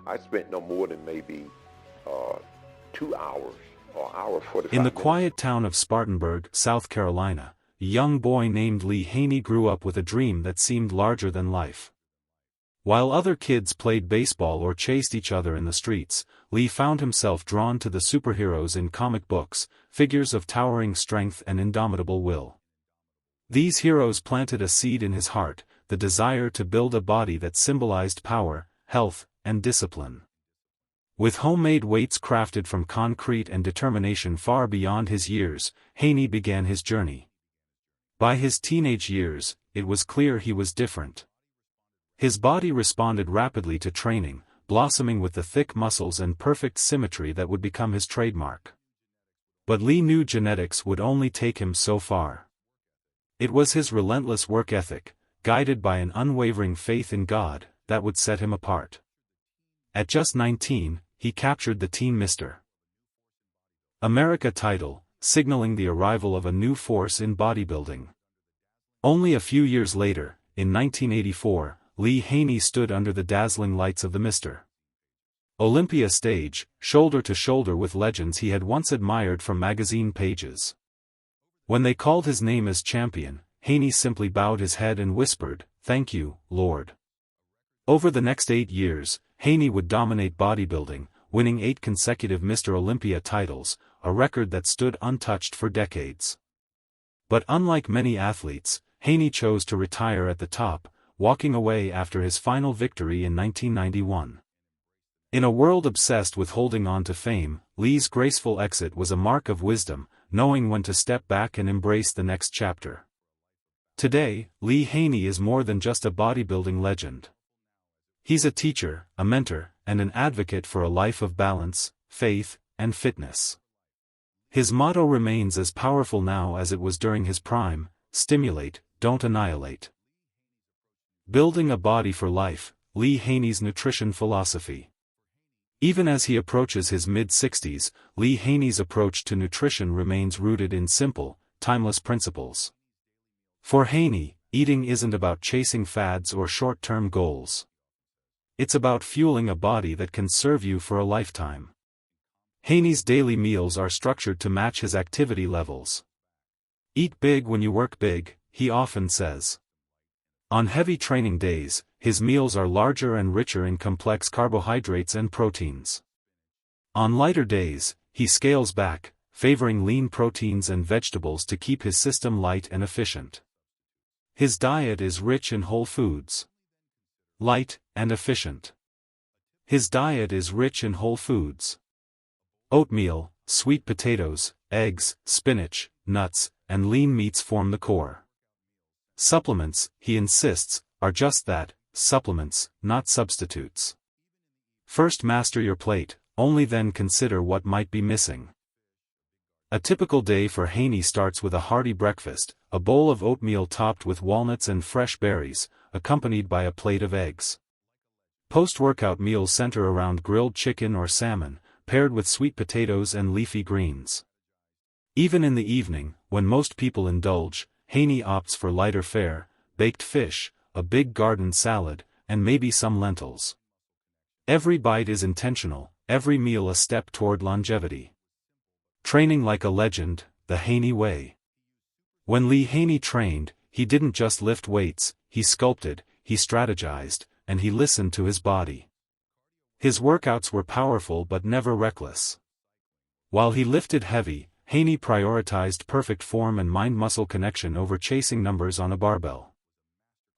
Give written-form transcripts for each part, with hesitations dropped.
I spent no more than maybe 2 hours or hour 45 In the minutes. quiet town of Spartanburg, South Carolina, a young boy named Lee Haney grew up with a dream that seemed larger than life. While other kids played baseball or chased each other in the streets, Lee found himself drawn to the superheroes in comic books, figures of towering strength and indomitable will. These heroes planted a seed in his heart, the desire to build a body that symbolized power, health, and discipline. With homemade weights crafted from concrete and determination far beyond his years, Haney began his journey. By his teenage years, it was clear he was different. His body responded rapidly to training, blossoming with the thick muscles and perfect symmetry that would become his trademark. But Lee knew genetics would only take him so far. It was his relentless work ethic, guided by an unwavering faith in God, that would set him apart. At just 19, he captured the Teen Mr. America title, signaling the arrival of a new force in bodybuilding. Only a few years later, in 1984, Lee Haney stood under the dazzling lights of the Mr. Olympia stage, shoulder to shoulder with legends he had once admired from magazine pages. When they called his name as champion, Haney simply bowed his head and whispered, "Thank you, Lord." Over the next 8 years, Haney would dominate bodybuilding, winning 8 consecutive Mr. Olympia titles, a record that stood untouched for decades. But unlike many athletes, Haney chose to retire at the top, walking away after his final victory in 1991. In a world obsessed with holding on to fame, Lee's graceful exit was a mark of wisdom, knowing when to step back and embrace the next chapter. Today, Lee Haney is more than just a bodybuilding legend. He's a teacher, a mentor, and an advocate for a life of balance, faith, and fitness. His motto remains as powerful now as it was during his prime: stimulate, don't annihilate. Building a body for life, Lee Haney's nutrition philosophy. Even as he approaches his mid-60s, Lee Haney's approach to nutrition remains rooted in simple, timeless principles. For Haney, eating isn't about chasing fads or short-term goals. It's about fueling a body that can serve you for a lifetime. Haney's daily meals are structured to match his activity levels. Eat big when you work big, he often says. On heavy training days, his meals are larger and richer in complex carbohydrates and proteins. On lighter days, he scales back, favoring lean proteins and vegetables to keep his system light and efficient. His diet is rich in whole foods. Light and efficient. His diet is rich in whole foods. Oatmeal, sweet potatoes, eggs, spinach, nuts, and lean meats form the core. Supplements, he insists, are just that, supplements, not substitutes. First master your plate, only then consider what might be missing. A typical day for Haney starts with a hearty breakfast, a bowl of oatmeal topped with walnuts and fresh berries, accompanied by a plate of eggs. Post-workout meals center around grilled chicken or salmon, paired with sweet potatoes and leafy greens. Even in the evening, when most people indulge, Haney opts for lighter fare, baked fish, a big garden salad, and maybe some lentils. Every bite is intentional, every meal a step toward longevity. Training like a legend, the Haney way. When Lee Haney trained, he didn't just lift weights, he sculpted, he strategized, and he listened to his body. His workouts were powerful but never reckless. While he lifted heavy, Haney prioritized perfect form and mind-muscle connection over chasing numbers on a barbell.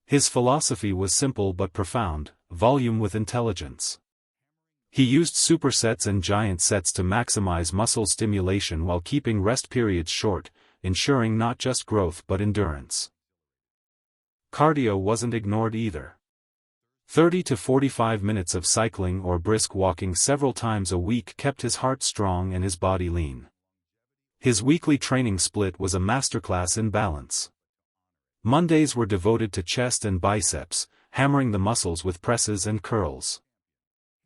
His philosophy was simple but profound: volume with intelligence. He used supersets and giant sets to maximize muscle stimulation while keeping rest periods short, ensuring not just growth but endurance. Cardio wasn't ignored either. 30 to 45 minutes of cycling or brisk walking several times a week kept his heart strong and his body lean. His weekly training split was a masterclass in balance. Mondays were devoted to chest and biceps, hammering the muscles with presses and curls.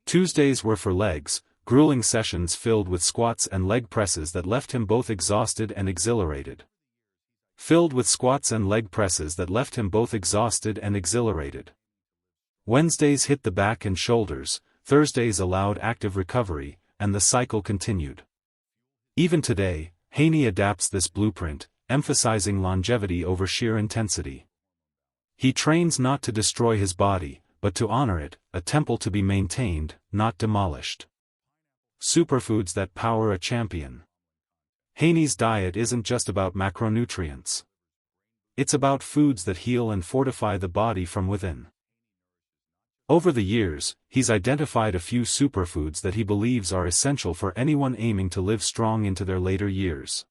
Tuesdays were for legs, grueling sessions filled with squats and leg presses that left him both exhausted and exhilarated. Wednesdays hit the back and shoulders, Thursdays allowed active recovery, and the cycle continued. Even today, Haney adapts this blueprint, emphasizing longevity over sheer intensity. He trains not to destroy his body, but to honor it, a temple to be maintained, not demolished. Superfoods that power a champion. Haney's diet isn't just about macronutrients. It's about foods that heal and fortify the body from within. Over the years, he's identified a few superfoods that he believes are essential for anyone aiming to live strong into their later years.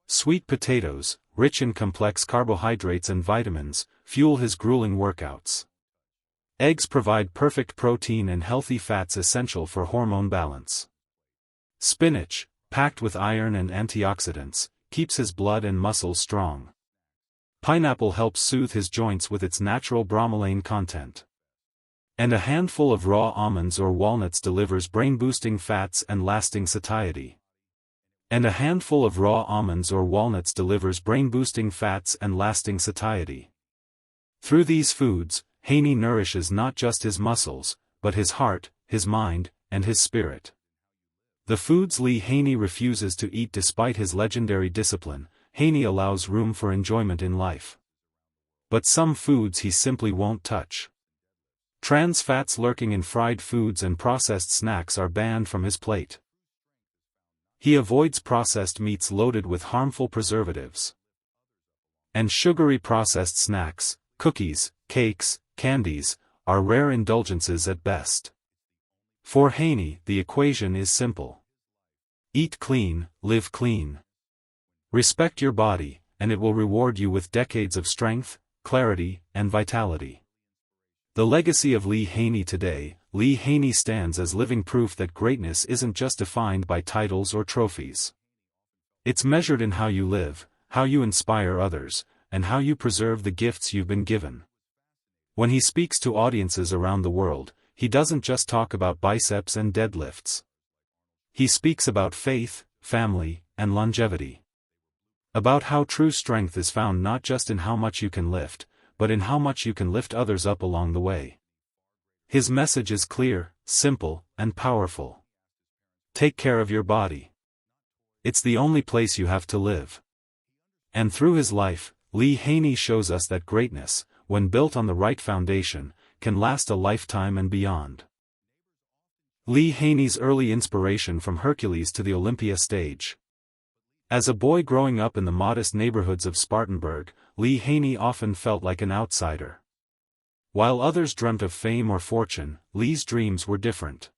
Sweet potatoes, rich in complex carbohydrates and vitamins, fuel his grueling workouts. Eggs provide perfect protein and healthy fats essential for hormone balance. Spinach, packed with iron and antioxidants, keeps his blood and muscles strong. Pineapple helps soothe his joints with its natural bromelain content. And a handful of raw almonds or walnuts delivers brain-boosting fats and lasting satiety. And a handful of raw almonds or walnuts delivers brain-boosting fats and lasting satiety. Through these foods, Haney nourishes not just his muscles, but his heart, his mind, and his spirit. The foods Lee Haney refuses to eat despite his legendary discipline, Haney allows room for enjoyment in life. But some foods he simply won't touch. Trans fats lurking in fried foods and processed snacks are banned from his plate. He avoids processed meats loaded with harmful preservatives. And sugary processed snacks, cookies, cakes, candies, are rare indulgences at best. For Haney, the equation is simple. Eat clean, live clean. Respect your body, and it will reward you with decades of strength, clarity, and vitality. The legacy of Lee Haney today, Lee Haney stands as living proof that greatness isn't just defined by titles or trophies. It's measured in how you live, how you inspire others, and how you preserve the gifts you've been given. When he speaks to audiences around the world, he doesn't just talk about biceps and deadlifts. He speaks about faith, family, and longevity. About how true strength is found not just in how much you can lift, but in how much you can lift others up along the way. His message is clear, simple, and powerful. Take care of your body. It's the only place you have to live. And through his life, Lee Haney shows us that greatness, when built on the right foundation, can last a lifetime and beyond. Lee Haney's early inspiration from Hercules to the Olympia stage. As a boy growing up in the modest neighborhoods of Spartanburg, Lee Haney often felt like an outsider. While others dreamt of fame or fortune, Lee's dreams were different.